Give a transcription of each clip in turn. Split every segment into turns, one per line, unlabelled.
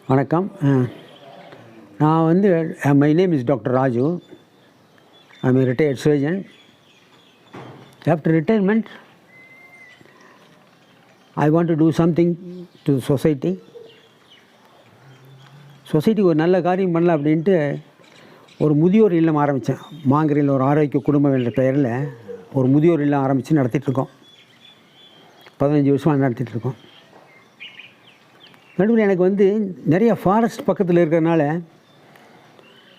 வணக்கம். நான் வந்து my name is doctor Raju. I am a retired surgeon. After retirement, I want to do something to society. Society ஒரு நல்ல காரியம் பண்ணலாம் அப்படின்ட்டு ஒரு முதியோர் இல்லம் ஆரம்பித்தேன். மாங்கரையில் ஒரு ஆரோக்கிய குடும்பம் என்ற பெயரில் ஒரு முதியோர் இல்லம் ஆரம்பித்து நடத்திட்டுருக்கோம். 15 வருஷமாக நடத்திட்டுருக்கோம். நடுவில் எனக்கு வந்து நிறைய ஃபாரஸ்ட் பக்கத்தில் இருக்கிறதுனால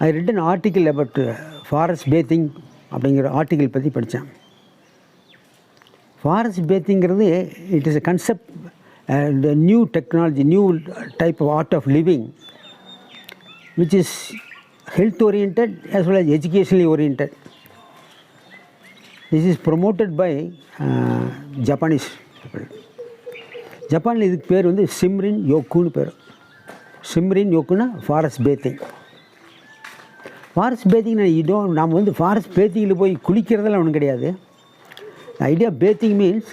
I written article about forest bathing அப்படிங்கிற ஆர்டிக்கிள் பற்றி படித்தேன். ஃபாரஸ்ட் பேத்திங்கிறது it is a concept, the new technology, new type of art of living which is health oriented as well as educationally oriented. This is promoted by Japanese people. ஜப்பானில் இதுக்கு பேர் வந்து ஷிம்ரின்-யோக்குன்னு பேர். ஷிம்ரின்-யோக்குன்னா ஃபாரஸ்ட் பேத்திங். ஃபாரஸ்ட் பேத்திங்னா நாம் வந்து ஃபாரஸ்ட் பேத்திங்கில் போய் குளிக்கிறதெல்லாம் ஒன்றும் கிடையாது. Idea bathing means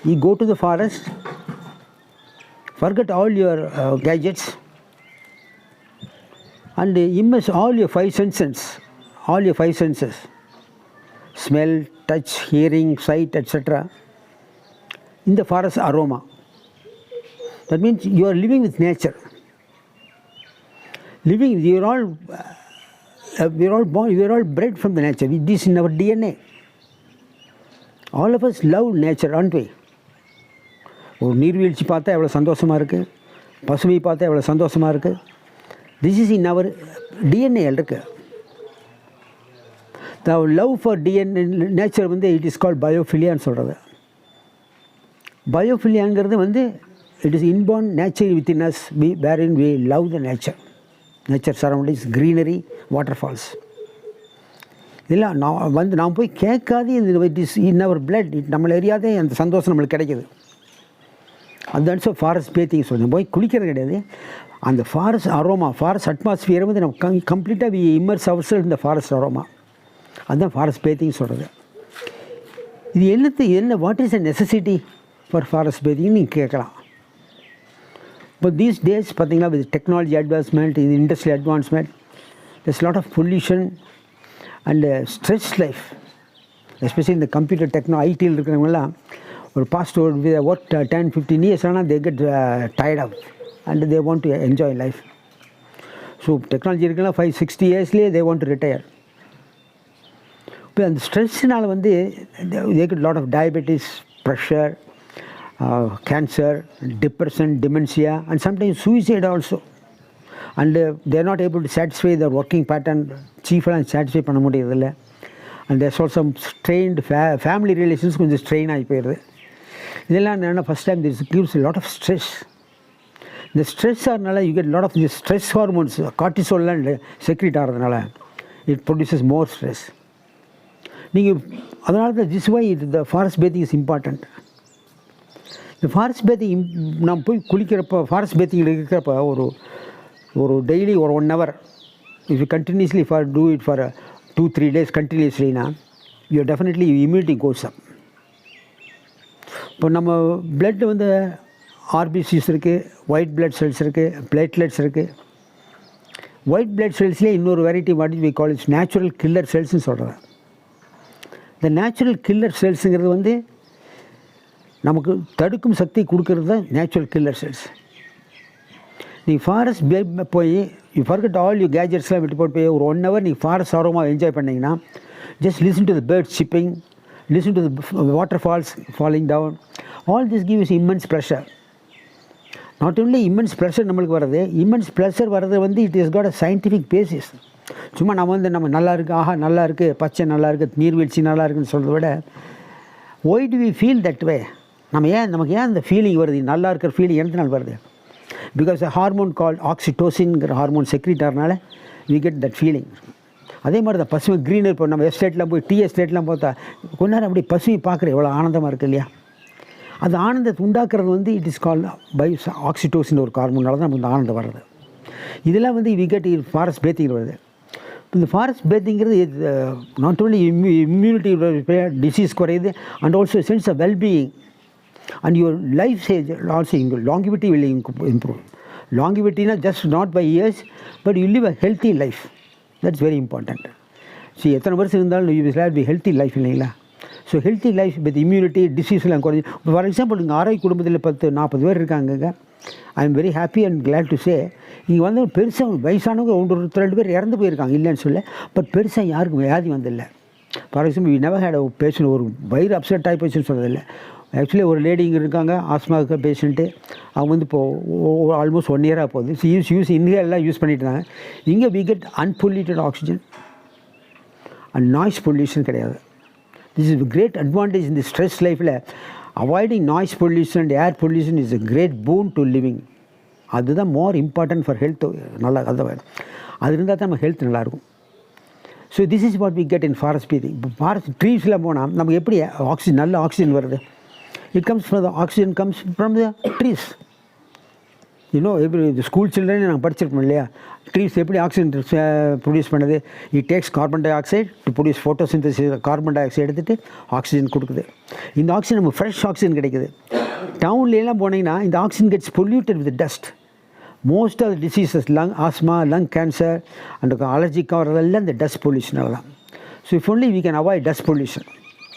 you go to the forest, forget all your gadgets and immerse all your five senses, smell, touch, hearing, sight, etc. in the forest aroma. That means you are living with nature. We are all born, we are all bred from the nature. It is in our DNA. All of us love nature, aren't we? ஒரு நீர்வீழ்ச்சி பார்த்தா எவ்வளோ சந்தோஷமாக இருக்குது, பசுமை பார்த்தா எவ்வளோ சந்தோஷமாக இருக்குது. This is in our DNA இருக்குது. The love for DNA nature வந்து இட் இஸ் கால்ட் பயோஃபிலியான்னு சொல்கிறது. பயோஃபிலியாங்கிறது வந்து it is inborn nature within us, wherein we love the nature surroundings, greenery, water falls. இதெல்லாம் நான் போய் கேட்காது, it is in our blood. நம்மளை அறியாதே அந்த சந்தோஷம் நம்மளுக்கு கிடைக்கிது. அதுதான் ஸோ ஃபாரஸ்ட் பேத்திங் சொல்லுங்கள். போய் குளிக்கிறது கிடையாது. அந்த ஃபாரஸ்ட் அரோமா, ஃபாரஸ்ட் அட்மாஸ்ஃபியரை வந்து நம்ம கம்ப்ளீட்டாக வி இம்மர்ஸ் அவர் செல்ஃப் இந்த ஃபாரஸ்ட் அரோமா. அதுதான் ஃபாரஸ்ட் பேத்திங் சொல்கிறது. இது என்ன what is a necessity for forest பேத்திங்னு நீங்கள் கேட்கலாம். இப்போ தீஸ் டேஸ் பார்த்திங்கன்னா வித் டெக்னாலஜி அட்வான்ஸ்மெண்ட், இது industrial advancement, there's lot of pollution and stress life, especially இந்த கம்ப்யூட்டர் ஐடியில் இருக்கிறவங்கலாம் ஒரு பாஸ்ட் ஒர்க் 10-15 years ஆனால் they get tired of and they want to enjoy life. So technology இருக்குன்னா 5-60 yearsலேயே they want to retire. இப்போ அந்த ஸ்ட்ரெஸ்னால் வந்து they get lot of diabetes, pressure, cancer, depression, dementia, and sometimes suicide also. And they are not able to satisfy their working pattern. சீஃபெல்லாம் satisfy பண்ண முடியறதில்ல. And there's also strained family relations கொஞ்சம் strain ஆகி போயிடுது. இதெல்லாம் என்னென்னா first time this gives lot of stress. இந்த stress ஆகிறதுனால you get lot of the stress hormones, கார்டிசோல்லாம் செக்ரேட் ஆகிறதுனால இட் ப்ரொடியூசஸ் மோர் ஸ்ட்ரெஸ். நீங்கள் அதனால தான் this why the forest bathing is important. இந்த ஃபாரஸ்ட் பேத்திங் நான் போய் குளிக்கிறப்போ, ஃபாரஸ்ட் பேத்திங்கில் இருக்கிறப்ப ஒரு டெய்லி ஒரு 1 hour if you continuously do it for 2-3 days continuouslyனா you definitely immunity goes up. இப்போ நம்ம பிளட் வந்து ஆர்பிசிஸ் இருக்குது, ஒயிட் பிளட் செல்ஸ் இருக்குது, பிளேட்லெட்ஸ் இருக்குது. ஒயிட் பிளட் செல்ஸ்லேயே இன்னொரு variety what we call its natural killer செல்ஸ்னு சொல்கிறது. இந்த நேச்சுரல் கில்லர் செல்ஸுங்கிறது வந்து நமக்கு தடுக்கும் சக்தி கொடுக்கறது தான் நேச்சுரல் கில்லர் செல்ஸ். நீங்கள் ஃபாரஸ்ட் போய் யூ ஃபர்கெட் ஆல் யூ கேஜெட்ஸ்லாம் விட்டு போட்டு போய் ஒரு 1 hour நீங்கள் ஃபாரஸ்ட் ஆரோமாக என்ஜாய் பண்ணிங்கன்னா just listen to the bird chipping, listen to the water falls falling down, all this gives immense pleasure. Not only immense pleasure நம்மளுக்கு வர்றது, இம்மென்ஸ் ப்ளஷர் வர்றது வந்து it is got a scientific basis. சும்மா நம்ம நல்லா இருக்குது, ஆஹா நல்லா இருக்குது, பச்சை நல்லா இருக்குது, நீர்வீழ்ச்சி நல்லா இருக்குதுன்னு சொல்கிறத விட why do we feel that way? நமக்கு ஏன் அந்த ஃபீலிங் வருது, நல்லா இருக்கிற ஃபீலிங் எந்தனால வருது? பிகாஸ் a ஹார்மோன் கால்ட் ஆக்சிடோசின்ங்கிற ஹார்மோன் செக்ரேட் ஆகிறனால வி கெட் தட் ஃபீலிங். அதே மாதிரி தான் பசுமை க்ரீனர். இப்போ நம்ம எஸ்டேட்லாம் போய் டீ எஸ்டேட்லாம் பார்த்தா கொஞ்ச நேரம் அப்படி பசுமை பார்க்குற எவ்வளோ ஆனந்தமாக இருக்குது இல்லையா? அது ஆனந்தத்தை உண்டாக்குறது வந்து it is called by oxytocin ஒரு ஹார்மோனால தான் நமக்கு இந்த ஆனந்தம் வர்றது. இதெல்லாம் வந்து வி கெட் ஃபாரஸ்ட் பேத்திங் வருது. இந்த ஃபாரஸ்ட் பேத்திங்கிறது நாட் ஓன்லி இம்யூனிட்டி டிசீஸ் குறையுது and also sense of wellbeing and your life stage also longevity will improve. Longevity is just not by years, but you live a healthy life. That's very important. See, எத்தனை வருஷம் இருந்தாலும் you will have to be healthy life இல்லைங்களா? So healthy life with immunity டிசீஸ்லாம் குறைஞ்சி. For example இங்கே ஆரோக்கிய குடும்பத்தில் 10-40 பேர் இருக்காங்க. I am very happy and glad to say, இங்கே வந்து பெருசாக வயசானவங்க 1-2 பேர் இறந்து போயிருக்காங்க, இல்லைன்னு சொல்ல. பட் பெருசாக யாருக்கும் வியாதி வந்தில்லை. For example we never had patient ஒரு வயிறு அப்செட் ஆகி போச்சுன்னு சொல்கிறதில்லை. ஆக்சுவலி ஒரு லேடி இங்கே இருக்காங்க, ஆஸ்மாவுக்கு பேஷண்ட்டு. அவங்க வந்து இப்போது ஆல்மோஸ்ட் 1 இயராக போகுது. யூஸ் இன்ஹேலாம் யூஸ் பண்ணிட்டு இருந்தாங்க. இங்கே we get unpolluted oxygen and noise pollution கிடையாது. This is a great advantage in the stress life. Avoiding noise pollution and air pollution is a great boon to living. அதுதான் more important for health. நல்லா அது இருந்தால் தான் நம்ம health நல்லாயிருக்கும். So this is what we get in forest bathing. இப்போ forest ட்ரீஸில் போனால் நமக்கு எப்படி ஆக்சிஜன், நல்ல ஆக்சிஜன் வருது? It comes from the oxygen comes from the trees. எப்படி ஸ்கூல் சில்ட்ரன் நாங்கள் படிச்சிருப்போம் இல்லையா, ட்ரீஸ் எப்படி ஆக்சிஜன் ப்ரொடியூஸ் பண்ணுது? It takes carbon di oxide to produce photosynthesis. Carbon di oxide எடுத்துகிட்டு ஆக்சிஜன் கொடுக்குது. இந்த ஆக்சிஜன் நம்ம ஃப்ரெஷ் ஆக்சிஜன் கிடைக்குது. டவுன்லாம் போனீங்கன்னா இந்த oxygen gets polluted with dust. Most of the diseases, asthma, lung cancer and அலர்ஜிக்காக வரதெல்லாம் இந்த டஸ்ட் பொல்யூஷனால தான். So if only we can avoid dust pollution.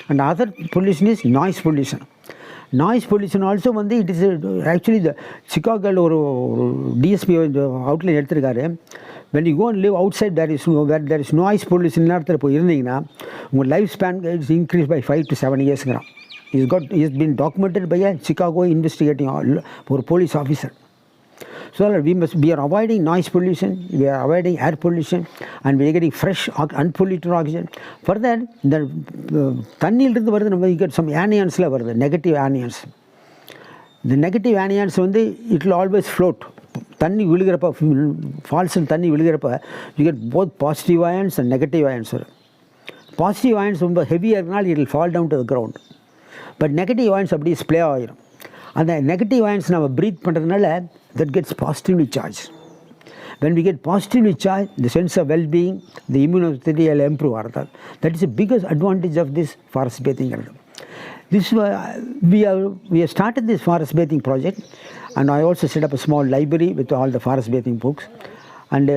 And other pollution is noise pollution. Noise pollution also வந்து it is actually இந்த சிகாகோவில் ஒரு DSP outline எடுத்திருக்காரு. when you go and live outside where there is noise pollution இடத்துல போய் இருந்தீங்கன்னா உங்கள் life span is increase by 5 to 7 yearsங்கிறான். Is been documented by a Chicago investigating ஒரு police officer. So we are avoiding noise pollution, we are avoiding air pollution, and we are getting fresh unpolluted oxygen. Further, the தண்ணியிலிருந்து வருது, நம்ம get some anions வருது, negative anions. The negative anions வந்து it will always float. தண்ணி விழுகிறப்ப, ஃபால்ஸில் தண்ணி விழுகிறப்ப you get both positive ions and negative ions வரும். Positive ions ரொம்ப ஹெவியாக இருக்கனால it will fall down to the ground. But negative ions அப்படியே ஸ்ப்ளே ஆகிடும். அந்த நெகட்டிவ் அயன்ஸ் நம்ம ப்ரீத் பண்ணுறதுனால that gets positively charged. When we get positively charged, the sense of well-being, the immunity will improve. That is the biggest advantage of this forest bathing. We have started this forest bathing project, and I also set up a small library with all the forest bathing books. And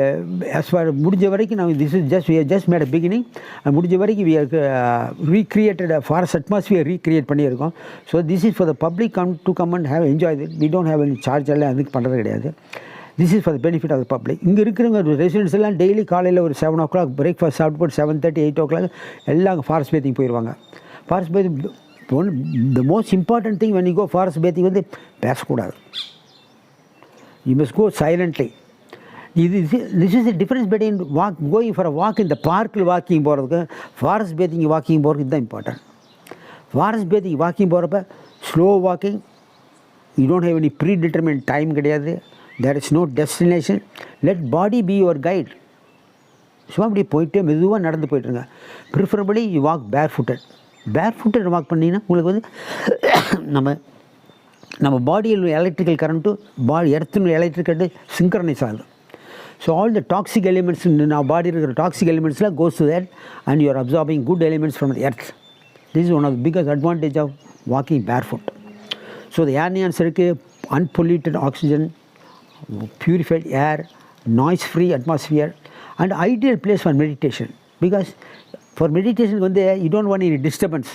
as far as முடிஞ்ச வரைக்கும் now we have just made a beginning, and முடிஞ்ச வரைக்கும் we have recreated a forest atmosphere, recreate பண்ணியிருக்கோம். So this is for the public to come and have enjoy it. We don't have any charge எல்லாம் அதுக்கு பண்ணுறது கிடையாது. This is for the benefit of the public. இங்கே இருக்கிறவங்க residents எல்லாம் daily காலையில் ஒரு 7 o'clock பிரேக்ஃபாஸ்ட் சாப்பிட்டு போட்டு 7:30 8 o'clock எல்லாம் ஃபாரஸ்ட் பேத்திங் போயிடுவாங்க. Forest bathing the most important thing when you go forest bathing வந்து பேசக்கூடாது. You must go silently. This is the difference between going for a walk in the park walking போகிறதுக்கு forest bathing walking போகிறதுக்கு இதுதான் important. Forest bathing walking போகிறப்ப slow walking, you don't have any predetermined time கிடையாது. There is no destination. Let body be your guide. சும்மா அப்படி போயிட்டு மெதுவாக நடந்து போய்ட்டுருங்க. Preferably you walk bare footed walk பண்ணிங்கன்னா உங்களுக்கு வந்து நம்ம பாடியில் எலக்ட்ரிக்கல் கரண்ட்டு எர்த்தினுடைய எலக்ட்ரிக் கரண்ட்டு சிங்க்ரனைஸ் ஆகுது. So all the toxic elements in our body, toxic elements goes to that, and you are absorbing good elements from the earth. This is one of the biggest advantage of walking barefoot. So the anions irukku, unpolluted oxygen, purified air, noise free atmosphere, and ideal place for meditation. Because for meditation you don't want any disturbance,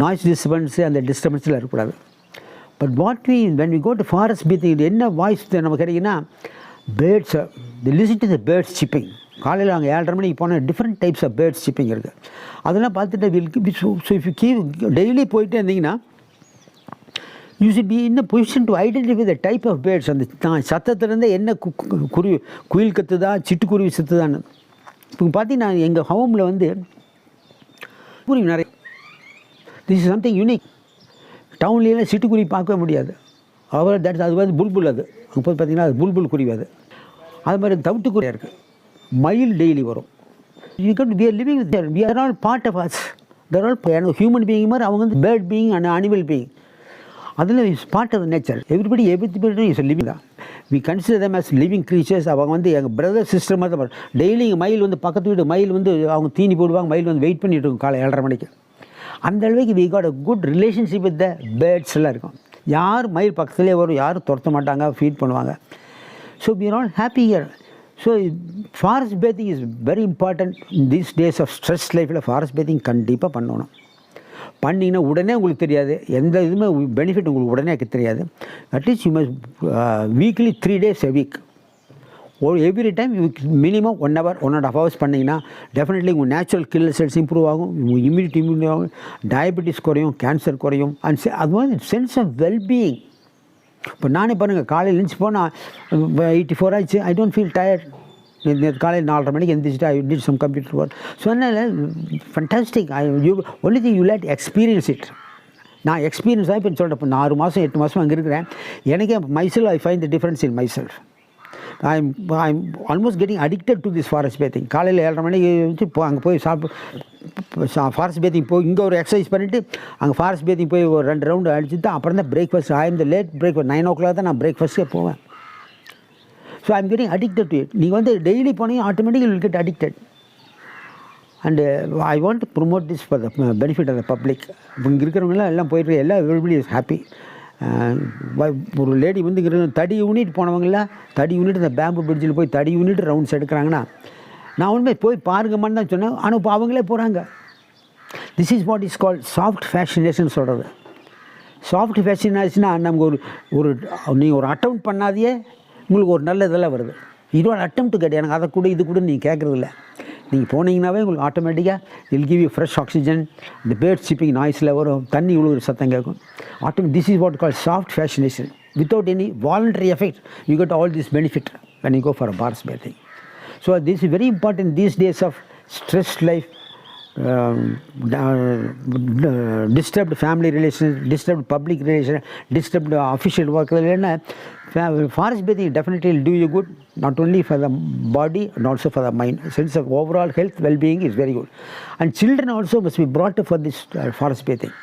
noise disturbance and the disturbance la irukudadu. But when we go to forest bathing, enna voice namak kedigina birds, they listen to the birds chirping. காலையில் அங்கே 7:30 மணிக்கு போனால் different types of birds chipping இருக்குது. அதெல்லாம் பார்த்துட்டு so if you keep daily போயிட்டே இருந்தீங்கன்னா you should be in a position to identify the type of birds. அந்த சத்தத்துலேருந்து என்ன குயில் கத்துதா, சிட்டுக்குருவி சத்துதான்னு. இப்போ பார்த்தீங்கன்னா எங்கள் ஹோமில் வந்து குருவி நிறைய. This is something unique. டவுன்லேயும் சிட்டுக்குருவி பார்க்கவே முடியாது. அது வந்து புல்புல். அது அங்கே போய் பார்த்தீங்கன்னா அது புல்புல் குருவி. அது மாதிரி தவிட்டுக்குருவியாக இருக்குது. மயில் டெய்லி வரும். We are living with we are all part of us. There all human being மாதிரி அவங்க வந்து bird being and animal being. அதில் is part of nature. Everybody is living தான். We consider them as living creatures. அவங்க வந்து எங்கள் brother sister மாதிரி தான். டெய்லி மயில் வந்து பக்கத்து வீடு மயில் வந்து அவங்க தீனி போடுவாங்க. மயில் வந்து வெயிட் பண்ணிட்டு இருக்கும் காலை 7:30 மணிக்கு. அந்த அளவுக்கு we got a good relationship with the birds எல்லாம் இருக்கும். யார் மயில் பக்கத்துலேயே வரும், யாரும் துரத்த மாட்டாங்க, ஃபீட் பண்ணுவாங்க. So we are all happy here. So forest bathing is very important in these days of stress லைஃப்பில். ஃபாரஸ்ட் பேத்திங் கண்டிப்பாக பண்ணணும். பண்ணிங்கன்னா உடனே உங்களுக்கு தெரியாது, எந்த இதுவுமே பெனிஃபிட் உங்களுக்கு உடனே தெரியாது. At least you must weekly 3 days a week. Every time you minimum 1 hour 1.5 hours பண்ணிங்கன்னா டெஃபினெட்லி உங்கள் நேச்சுரல் கில்லர் செல்ஸ் இம்ப்ரூவ் ஆகும், உங்கள் இம்யூனிட்டி ஆகும், டயபெட்டிஸ் குறையும், கேன்சர் குறையும். அண்ட் அது மாதிரி சென்ஸ் ஆஃப் வெல்பீயிங். இப்போ நானே பாருங்கள், காலையில் லஞ்ச் போனால் 84 ஆச்சு, ஐ டோன்ட் ஃபீல் டயர்ட். காலையில் 4:30 மணிக்கு எழுந்திரிச்சிட்டு I did some computer work. So அதனால் fantastic. Only thing you late experience it. நான் எக்ஸ்பீரியன்ஸாக இப்போ சொல்கிறேன். இப்போ நான் 6 மாதம் 8 மாதம் அங்கே இருக்கிறேன். எனக்கே myself I find the difference in myself. I'm almost getting addicted to this forest bathing. காலையில் 7:30 மணிக்கு வச்சு அங்கே போய் ஃபாரஸ்ட் பேத்திங் போய் இங்கே ஒரு எக்ஸசைஸ் பண்ணிவிட்டு அங்கே ஃபாரஸ்ட் பேத்திங் போய் ஒரு 2 ரவுண்டு அடிச்சுட்டு அப்புறம் தான் breakfast. I am the late breakfast 9 o'clock தான் நான் பிரேக்ஃபாஸ்ட்டே போவேன். So I am getting addicted to it. நீங்கள் வந்து டெய்லி போனீங்க automatic will get addicted. And I want to promote this for the benefit of the public. இப்போ இங்கே இருக்கிறவங்களாம் எல்லாம் போயிட்டு எவ்ரிபடி இஸ் ஹாப்பி. ஒரு லேடி வந்து தடி யூனிட் போனவங்கள, தடி யூனிட் இந்த பேம்பு பிரிட்ஜில் போய் தடி யூனிட் ரவுண்ட்ஸ் எடுக்கிறாங்கன்னா நான் உண்மை போய் பாருங்கம்மான்னு தான் சொன்னேன். ஆனால் இப்போ அவங்களே போகிறாங்க. This is what is called soft fascination சொல்கிறது. சாஃப்ட் ஃபேஷனேஷன்னா நமக்கு ஒரு நீங்கள் ஒரு அட்டம் பண்ணாதையே உங்களுக்கு ஒரு நல்ல இதெல்லாம் வருது. இதோட அட்டம் கிடையாது. எனக்கு அதை கூட இது கூட நீங்கள் கேட்குறதில்ல. நீங்கள் போனீங்கன்னாவே உங்களுக்கு ஆட்டோமேட்டிக்காக will give you fresh oxygen. இந்த பேர்ட் சிப்பிங் நாய்ஸில் வரும், தண்ணி உழுவுற சத்தம் கேட்கும். This is what call soft fascination. Without any voluntary effect you get all this benefit when you go for a forest bathing. So this is very important these days of stressed life, disturbed family relations, disturbed public relations, disturbed official work. Forest bathing definitely will do you good, not only for the body and also for the mind. Sense of overall health well-being is very good. And children also must be brought up for this forest bathing.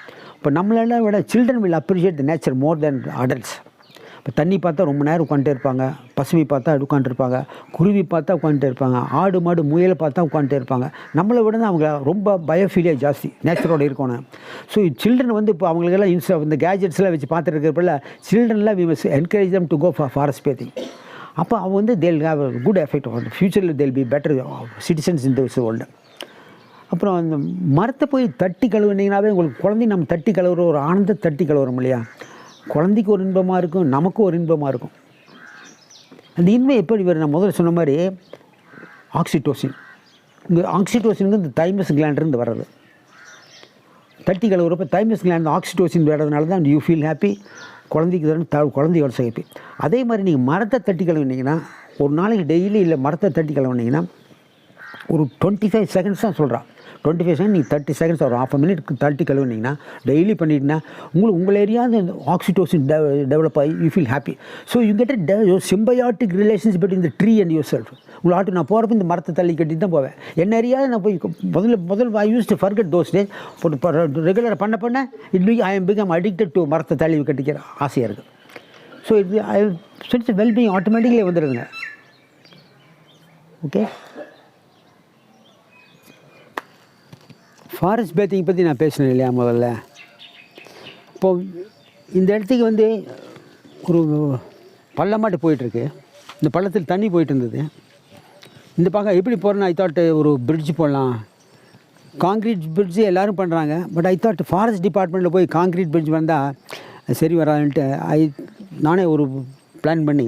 But நம்மளெல்லாம் விட children will appreciate the nature more than adults. இப்போ தண்ணி பார்த்தா ரொம்ப நேரம் உட்காந்துட்டே இருப்பாங்க, பசுமை பார்த்தா உட்காந்துருப்பாங்க, குருவி பார்த்தா உட்காந்துட்டே இருப்பாங்க, ஆடு மாடு முயலை பார்த்தா உட்காந்துட்டே இருப்பாங்க. நம்மளை விட அவங்க ரொம்ப பயோஃபீலியா ஜாஸ்தி, நேச்சரோடு இருக்கணும். ஸோ சில்ட்ரன் வந்து இப்போ அவங்களுக்கெல்லாம் இந்த கேஜெட்ஸ்லாம் வச்சு பார்த்துட்டு இருக்கிறப்பல சில்ட்ரன்லாம் we must encourage them to go for forest bathing. அப்போ அவங்க வந்து தேல் ஹேவ் குட் எஃபெக்ட் ஆன் ஃபியூச்சரில் they'll be better citizens in this world. அப்புறம் அந்த மரத்தை போய் தட்டி கழுவுனீங்கன்னாவே உங்களுக்கு குழந்தை நம்ம தட்டி கழுவுற ஒரு ஆனந்த தட்டி கழுவுறோம் இல்லையா, குழந்தைக்கு ஒரு இன்பமாக இருக்கும், நமக்கும் ஒரு இன்பமாக இருக்கும். அந்த இன்பம் எப்படி வரும்? நான் முதல்ல சொன்ன மாதிரி ஆக்சிடோசின். இங்கே ஆக்சிடோசினுக்கு இந்த தைமஸ் கிளாண்ட்லேருந்து வர்றது. தட்டி கழுவுறப்ப தைமஸ் கிளாண்ட் ஆக்சிடோசின் வர்றதுனால தான் யூ ஃபீல் ஹாப்பி, குழந்தைக்கு தரும் குழந்தையோட ஹாப்பி. அதே மாதிரி நீங்கள் மரத்தை தட்டி கழுவுனீங்கன்னா, ஒரு நாளைக்கு டெய்லி இல்லை மரத்தை தட்டி கழுவுனீங்கன்னா ஒரு 25 seconds தான் சொல்கிறான். 25 seconds நீங்கள் 30 seconds ஒரு 1/2 minute தட்டி கழுவுனீங்கன்னா டெய்லி பண்ணிட்டீங்கன்னா உங்கள் ஏரியா அந்த ஆக்சிடோசின் டெவலப் ஆகி you feel happy. So you get symbiotic relations between the tree and your self. உங்களை ஆட்டு நான் போகிறப்ப இந்த மரத்தை தள்ளி கட்டி தான் போவேன். என்ன ஏரியா நான் போய் முதல் I use to forget those days. ரெகுலராக பண்ண I am become addicted to மரத்தை தள்ளி கட்டிக்கிற ஆசையாக இருக்குது. ஸோ இது சென்ஸ் வெல்பீயிங் ஆட்டோமேட்டிக்கலி வந்துடுதுங்க. ஓகே, ஃபாரஸ்ட் பேத்திங் பற்றி நான் பேசினேன் இல்லையா முதல்ல. இப்போது இந்த இடத்துக்கு வந்து ஒரு பள்ளமாட்டு போயிட்டுருக்கு. இந்த பள்ளத்தில் தண்ணி போயிட்டு இருந்தது. இந்த பக்கம் எப்படி போகிறேன்னா ஐ தாட் ஒரு பிரிட்ஜ் போடலாம், காங்க்ரீட் பிரிட்ஜு எல்லோரும் பண்ணுறாங்க. பட் ஐ தாட் ஃபாரஸ்ட் டிபார்ட்மெண்ட்டில் போய் காங்க்ரீட் பிரிட்ஜ் வந்தால் சரி வராதுன்ட்டு நானே ஒரு பிளான் பண்ணி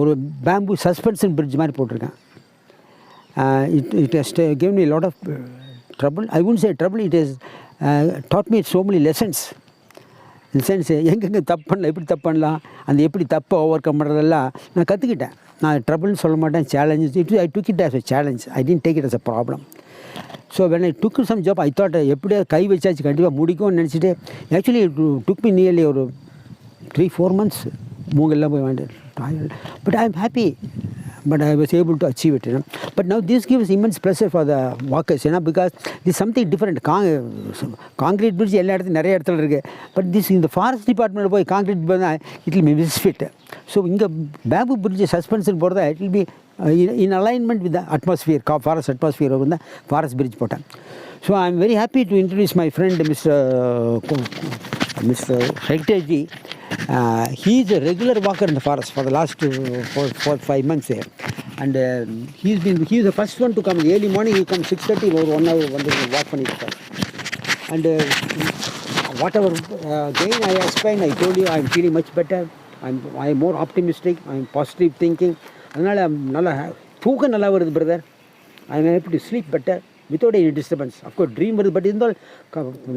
ஒரு பேம்பு சஸ்பென்ஷன் பிரிட்ஜ் மாதிரி போட்டிருக்கேன். It has given me a lot of trouble. I wouldn't say trouble, it has taught me so many lessons. In the sense எங்கெங்கே தப்பு பண்ணலாம், எப்படி தப்பு பண்ணலாம், அந்த எப்படி தப்பை ஓவர் கம் பண்ணுறதெல்லாம் நான் கற்றுக்கிட்டேன். நான் ட்ரபிள்னு சொல்ல மாட்டேன், challenges. I took it as a challenge. I didn't take it as a problem. So when I took some job, I thought எப்படியா கை வச்சாச்சு கண்டிப்பாக முடிக்கும்னு நினச்சிட்டு actually it took me nearly ஒரு 3-4 months மூங்கெல்லாம் போய் வாங்கிட்டு. But I am happy. But I was able to achieve it, But now this gives immense pleasure for the walkers, because this is something different. Concrete bridge எல்லா இடத்துல நிறைய இடத்துல இருக்குது. But this in the forest department போய் concrete பண்ணால் it will be misfit. So இங்கே bamboo bridge suspension போகிறதா it will be in alignment with the atmosphere, forest atmosphere வந்து forest bridge போட்டேன். So I am very happy to introduce my friend Mr. Hector ji. He's a regular walker in the forest for the last 4-5 months there. And he's the first one to come. Early morning he comes 6:30 or 1 hour walk for his first. And whatever gain I explained, I told you I'm feeling much better. I'm more optimistic. I'm positive thinking. அதனால் நல்லா தூக்கம் நல்லா வருது brother. I'm able to sleep better without any disturbance. Of course dream வருது, but இருந்தால்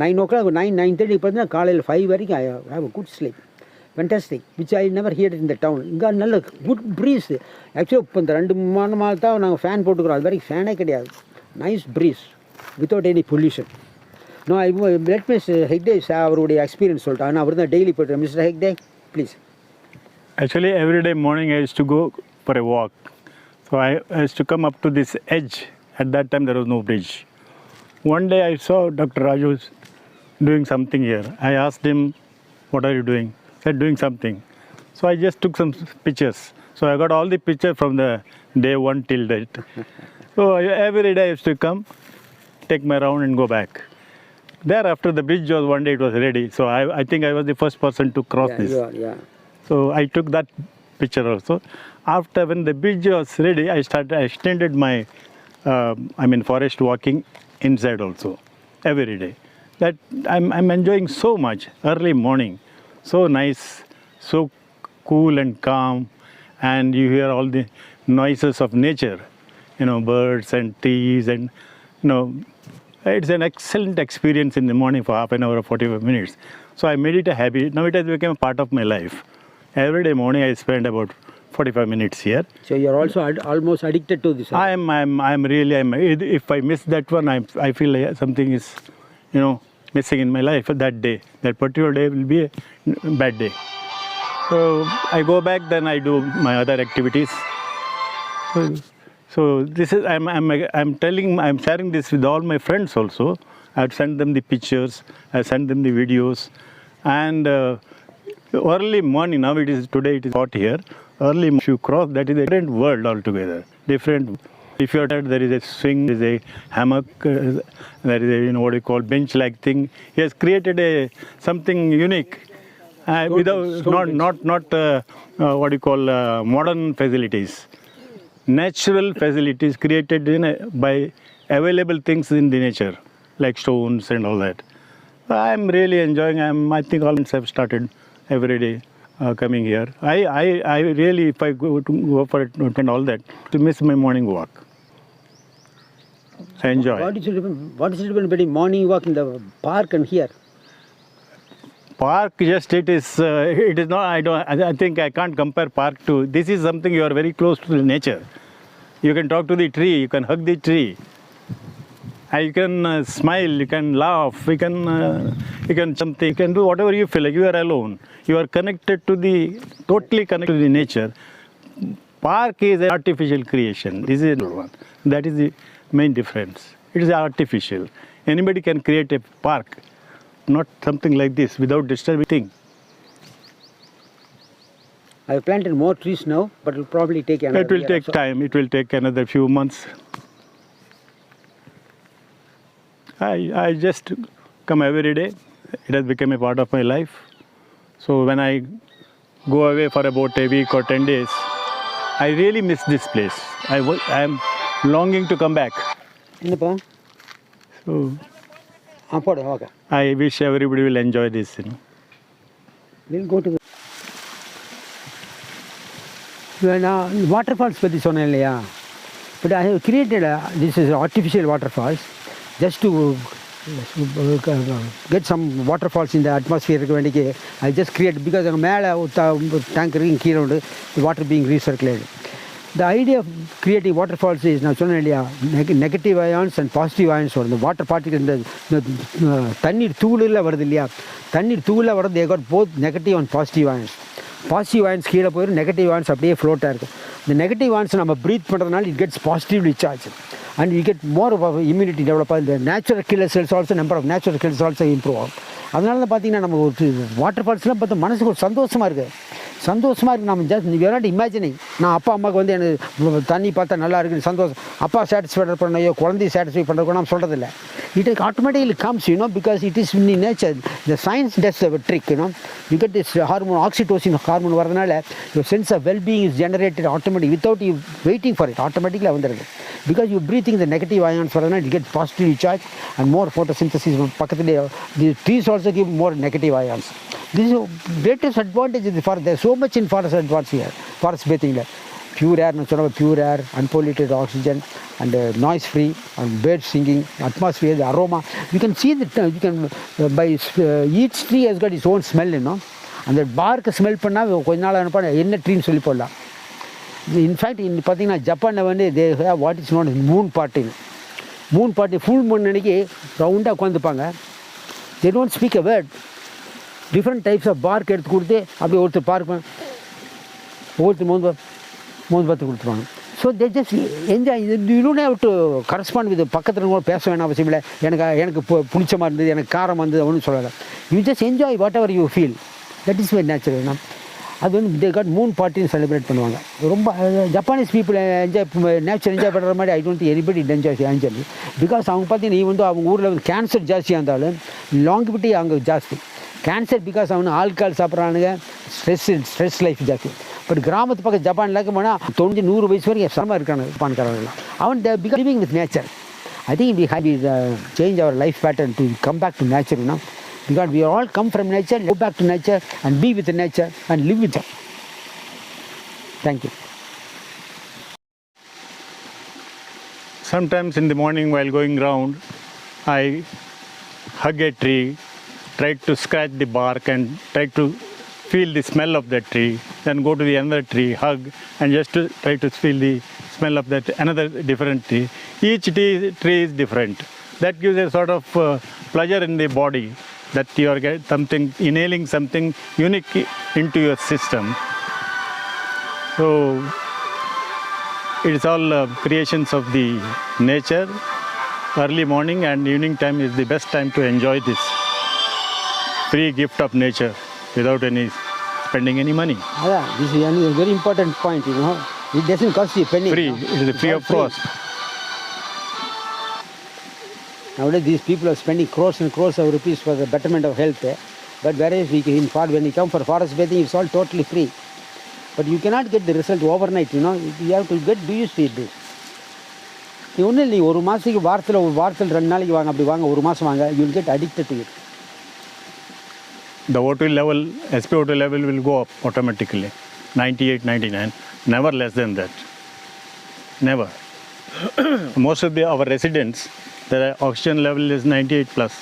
9 o'clock 9:30 பார்த்தீங்கன்னா காலையில் 5 வரைக்கும் I have a good sleep. Fantastic, which I never heard in the town. இங்கே நல்ல குட் ப்ரீஸ். ஆக்சுவலாக இப்போ இந்த 2 மாதம் தான் நாங்கள் ஃபேன் போட்டுக்கிறோம். அது வரைக்கும் ஃபேனே கிடையாது. Nice breeze without any pollution. No I let miss Hegde அவருடைய எக்ஸ்பீரியன்ஸ் சொல்லிட்டு. ஆனால் அவர் தான் டெய்லி போய்ட்டு. Mister Hegde please.
Actually, every day morning I used to go for a walk. So I used to come up to this edge. At that time there was no bridge. One day I saw Dr. Raju doing something here. I asked him, what are you doing? He said, doing something. So I just took some pictures. So I got all the pictures from the day 1 till date. So every day I used to come, take my round and go back. Thereafter the bridge was, one day it was ready. So I think I was the first person to cross this.
Yeah.
So I took that picture also. After when the bridge was ready, I extended my forest walking inside also every day. That I'm enjoying so much. Early morning, so nice, so cool and calm, and you hear all the noises of nature, birds and trees, and it's an excellent experience in the morning for half an hour or 45 minutes. So I made it a habit. Now it has become a part of my life. Every day morning I spend about 45 minutes here.
So you're also almost addicted to this.
I'm really. If I miss that one, I feel like something is, missing in my life that day. That particular day will be a bad day. So I go back, then I do my other activities. So this is I'm sharing this with all my friends also. I've sent them the pictures. I sent them the videos, and. Early morning, now today it is hot here. Early if you cross, that is a different world altogether. Different. If you are there, there is a swing, there is a hammock, there is a what you call bench-like thing. He has created something unique, without not what you call modern facilities. Natural facilities created by available things in the nature, like stones and all that. I am really enjoying. I think all have started. Every day coming here. I really, if I go for it and all that, to miss my morning walk. I enjoy.
What is the difference between morning walk in the park and here?
Park, just it is not. I think I can't compare park to. This is something you are very close to the nature. You can talk to the tree. You can hug the tree. You can smile, you can laugh, you can do whatever you feel like. You are alone. You are totally connected to the nature. Park is an artificial creation. This is one. That is the main difference. It is artificial. Anybody can create a park, not something like this without disturbing thing.
I have planted more trees now, but it will probably take another year.
It will take time. It will take another few months. I just come every day. It has become a part of my life. So when I go away for about a week or 10 days, I really miss this place. I am longing to come back. So I wish everybody will enjoy this.
We'll go to the waterfalls. But I have created this is artificial waterfalls. Just to get some waterfalls in the atmosphere, I just create, because tank the water being recirculated. The idea of creating waterfalls is now negative ions and positive ions or the water particles. Tannir Tula Varad, they got both negative and positive ions. Positive ions negative ions float. The negative ions breathe, it gets positively charged. And you get more of immunity developed. The natural killer cells also, number of natural killer cells also improve. அதனால தான் பார்த்தீங்கன்னா நம்ம வாட்டர்ஃபால்ஸ்லாம் பார்த்தா மனசுக்கு ஒரு சந்தோஷமாக இருக்குது. நம்ம just we are not imagining. நான் அப்பா அம்மாவுக்கு வந்து எனக்கு தண்ணி பார்த்தா நல்லா இருக்குது சந்தோஷம். அப்பா சாட்டிஸ்ஃபை பண்ணையோ குழந்தைய சாட்டிஸ்ஃபை பண்ணுறதுக்கோ நம்ம சொல்கிறதில்ல. It automatically comes, because it is in nature. The science does a trick, You get this hormone, oxytocin hormone வரதுனால your sense of well-being is generated automatically without you waiting for it. Automatically வந்துடுது. Because you breathing the negative ions வரதுனால you get positively charged and more photosynthesis. பக்கத்திலே the trees also give more negative ions. This is greatest advantage is for there's so much in forest advantage here. Forest bathing ல pure air, pure air, unpolluted oxygen, and noise free, and birds singing, atmosphere, the aroma. You can see that by each tree has got its own smell, you know. And the bark smell பண்ணா கொஞ்ச நாள் அனுப்ப என்ன ட்ரீன்னு சொல்லி போடலாம். In fact இன்னும் பார்த்தீங்கன்னா ஜப்பானில் வந்து they have what is known moon பார்ட்டின்னு. மூன் பார்ட்டி ஃபுல் மூன் அன்னைக்கு ரவுண்டாக உட்காந்துப்பாங்க. They don't speak a word. Different types of park எடுத்து கொடுத்து அப்படியே ஒருத்தர் பார்ப்பேன், ஒவ்வொருத்தர் மூணு பார்த்து கொடுத்துருவாங்க. So they just enjoy. You don't have to correspond with பக்கத்தில் கூட பேச வேணாம் அவசியம் இல்லை. எனக்கு பிடிச்ச மாதிரி இருந்தது, எனக்கு காரம் வந்தது ஒன்றும் சொல்லலை. You just enjoy what ever you feel. That is my natural. வேணும் அது வந்து தே காட் மூன் பார்ட்டின்னு செலிப்ரேட் பண்ணுவாங்க. ரொம்ப ஜப்பானீஸ் பீப்புள் நேச்சர் என்ஜாய் பண்ணுற மாதிரி I don't anybody enjoy actually. Because அவங்க பார்த்தீங்கன்னா வந்து அவங்க ஊரில் வந்து கேன்சர் ஜாஸ்தியாக இருந்தாலும் லாங்கிவிட்டி அங்கே ஜாஸ்தி. கேன்சர் பிகாஸ் அவனு ஆல்கால் சாப்பிட்றானுங்க, ஸ்ட்ரெஸ் லைஃப் ஜாஸ்தி. பட் கிராமத்து பக்கம் ஜப்பான் இல்லாமல் போனால் 90-100 வயசு வரைக்கும் சமமாக இருக்காங்க ஜப்பான்காரங்களாம். அவன் living with nature. I think we have change our life pattern to come back to nature. Because we all come from nature, go back to nature and be with nature and live with it. Thank you.
Sometimes in the morning while going round, I hug a tree, try to scratch the bark and try to feel the smell of that tree, then go to the another tree, hug, and just to try to feel the smell of that another different tree. Each tree is different. That gives a sort of pleasure in the body, that you are getting something, inhaling something unique into your system. So it is all creations of the nature. Early morning and evening time is the best time to enjoy this free gift of nature without any spending any money.
Yeah, this is a very important point, you know. It doesn't cost you a penny.
Free, it is free of cost.
Nowadays, these people are spending crores and crores of rupees for the betterment of health. But whereas when you come for forest bathing, it's all totally free. But you cannot get the result overnight, you know. You have to get used to it. நீ ஒன்றும் இல்லை, ஒரு மாதத்துக்கு வாரத்தில் 2 நாளைக்கு வாங்க, அப்படி வாங்க, ஒரு மாதம் வாங்க, you will get addicted to it.
The O2 level, SpO2 level will go up automatically. 98, 99, never less than that. Never. Most of our residents, the oxygen level is 98 plus.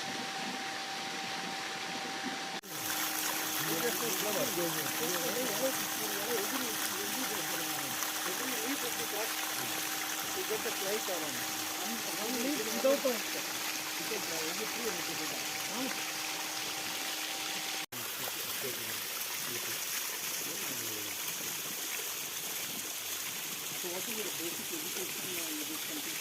So what is the basic education in this country?